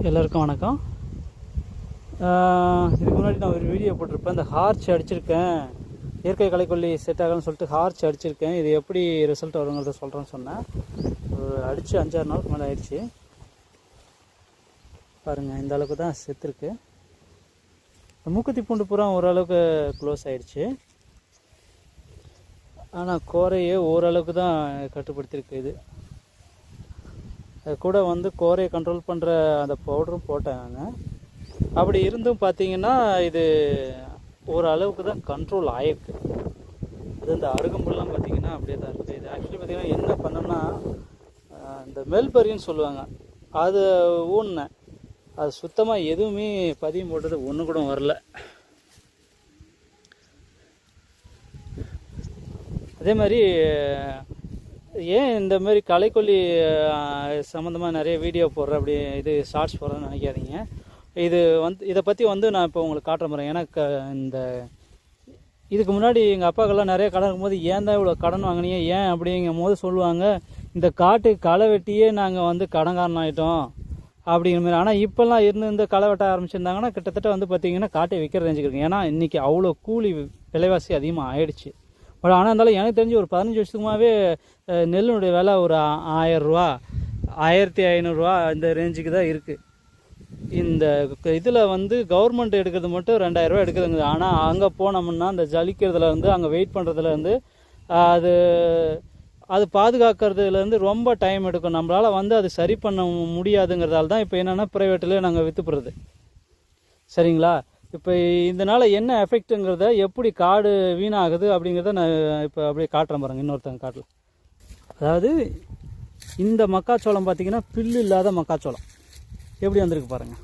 எல்லாருக்கும் வணக்கம். இதுக்கு முன்னாடி நான் ஒரு வீடியோ போட்டிருப்பேன். இந்த ஹார்ச் அடிச்சிருக்கேன், இயற்கை களைக்கொல்லி செட் ஆகலன்னு சொல்லிட்டு ஹார்ச் அடிச்சிருக்கேன், இது எப்படி ரிசல்ட் வருங்கிறத சொல்கிறேன்னு சொன்னேன். ஒரு அடித்து 5-6 நாளுக்கு மேலே ஆயிடுச்சு. பாருங்கள், இந்த அளவுக்கு தான் செத்துருக்கு. மூக்குத்தி பூண்டு பூரா ஓரளவுக்கு க்ளோஸ் ஆகிடுச்சு. ஆனால் கோரையே ஓரளவுக்கு தான் கட்டுப்படுத்தியிருக்கு. இது அது கூட கோரையை கண்ட்ரோல் பண்ணுற அந்த பவுடரும் போட்டேன் நான். அப்படி இருந்தும் பார்த்தீங்கன்னா இது ஓரளவுக்கு தான் கண்ட்ரோல் ஆகிருக்கு. அது இந்த அருகம்புல்லாம் பார்த்திங்கன்னா அப்படியே தான் இருக்குது. இது ஆக்சுவலி பார்த்திங்கன்னா என்ன பண்ணோம்னா, இந்த மெல்பரின்னு சொல்லுவாங்க, அது ஊன்னேன். அது சுத்தமாக எதுவுமே பதியம் போட்டது ஒன்று கூட வரல. அதே மாதிரி ஏன் இந்த மாதிரி களைக்கொல்லி சம்மந்தமாக நிறைய வீடியோ போடுறேன், அப்படி இது ஷார்ட்ஸ் போடுறேன்னு நினைக்காதீங்க. இது இதை பற்றி நான் இப்போ உங்களுக்கு காட்டுற போகிறேன். ஏன்னா இந்த இதுக்கு முன்னாடி எங்கள் அப்பாக்கெல்லாம் நிறைய கடன் இருக்கும்போது ஏன் தான் இவ்வளோ கடன் வாங்கினீங்க ஏன் அப்படிங்கும் போது சொல்லுவாங்க, இந்த காட்டு களை வெட்டியே நாங்கள் கடன்காரன் ஆகிட்டோம் அப்படிங்கிற மாதிரி. ஆனால் இப்போல்லாம் இந்த களை வெட்ட ஆரம்பிச்சிருந்தாங்கன்னா கிட்டத்தட்ட பார்த்திங்கன்னா காட்டை விற்கிற ரேஞ்சுக்கு இருக்குது. ஏன்னா இன்றைக்கி அவ்வளோ கூலி விலைவாசி அதிகமாக ஆயிடுச்சு. பட் ஆனால் இருந்தாலும் எனக்கு தெரிஞ்சு ஒரு 15 வருஷத்துக்குமாவே நெல்லுடைய விலை ஒரு 1000 ரூபா 1500 இந்த ரேஞ்சுக்கு தான் இருக்குது. இந்த இதில் கவர்மெண்ட் எடுக்கிறது மட்டும் 2000 ரூபா எடுக்குதுங்க. ஆனால் அங்கே போனோம்னா அந்த ஜலிக்கிறதுலேருந்து அங்கே வெயிட் பண்ணுறதுலேருந்து அது பாதுகாக்கிறதுலேருந்து ரொம்ப டைம் எடுக்கும். நம்மளால் அது சரி பண்ண முடியாதுங்கிறதால தான் இப்போ என்னென்னா ப்ரைவேட்டில் நாங்கள் விற்றுப்படுறது. சரிங்களா? இப்போ இதனால் என்ன எஃபெக்ட்டுங்கிறத, எப்படி காடு வீணாகுது அப்படிங்கிறத நான் இப்போ அப்படியே காட்டுறேன் பாருங்கள். இன்னொருத்தங்க காட்டல. அதாவது இந்த மக்காச்சோளம் பார்த்திங்கன்னா பில்லு இல்லாத மக்காச்சோளம் எப்படி வந்திருக்கு பாருங்கள்.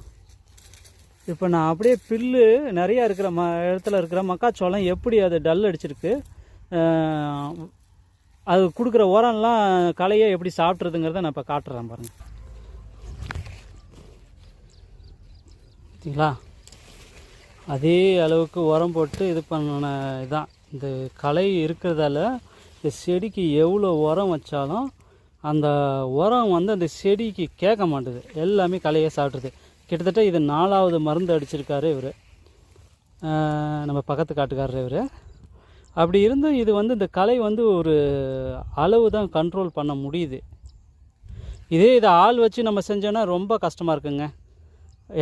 இப்போ நான் அப்படியே பில்லு நிறையா இருக்கிற இடத்துல இருக்கிற மக்காச்சோளம் எப்படி அது டல் அடிச்சிருக்கு, அது கொடுக்குற உரம்லாம் களையை எப்படி சாப்பிட்றதுங்கிறத நான் இப்போ காட்டுறேன் பாருங்கள். பார்த்தீங்களா? அதே அளவுக்கு உரம் போட்டு இது பண்ண இதான். இந்த களை இருக்கிறதால இந்த செடிக்கு எவ்வளோ உரம் வச்சாலும் அந்த உரம் அந்த செடிக்கு கேட்க மாட்டுது, எல்லாமே களையை சாப்பிட்ருது. கிட்டத்தட்ட இது 4வது மருந்து அடிச்சிருக்காரு இவர், நம்ம பக்கத்து காட்டுக்காரர் இவர். அப்படி இருந்தும் இது இந்த களை ஒரு அளவு தான் கண்ட்ரோல் பண்ண முடியுது. இதே இதை ஆள் வச்சு நம்ம செஞ்சோன்னா ரொம்ப கஷ்டமாக இருக்குங்க.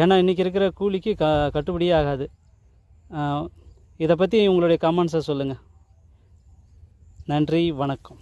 ஏன்னா இன்றைக்கி இருக்கிற கூலிக்கு கட்டுப்படியே ஆகாது. இதை பற்றி உங்களுடைய கமெண்ட்ஸை சொல்லுங்கள். நன்றி, வணக்கம்.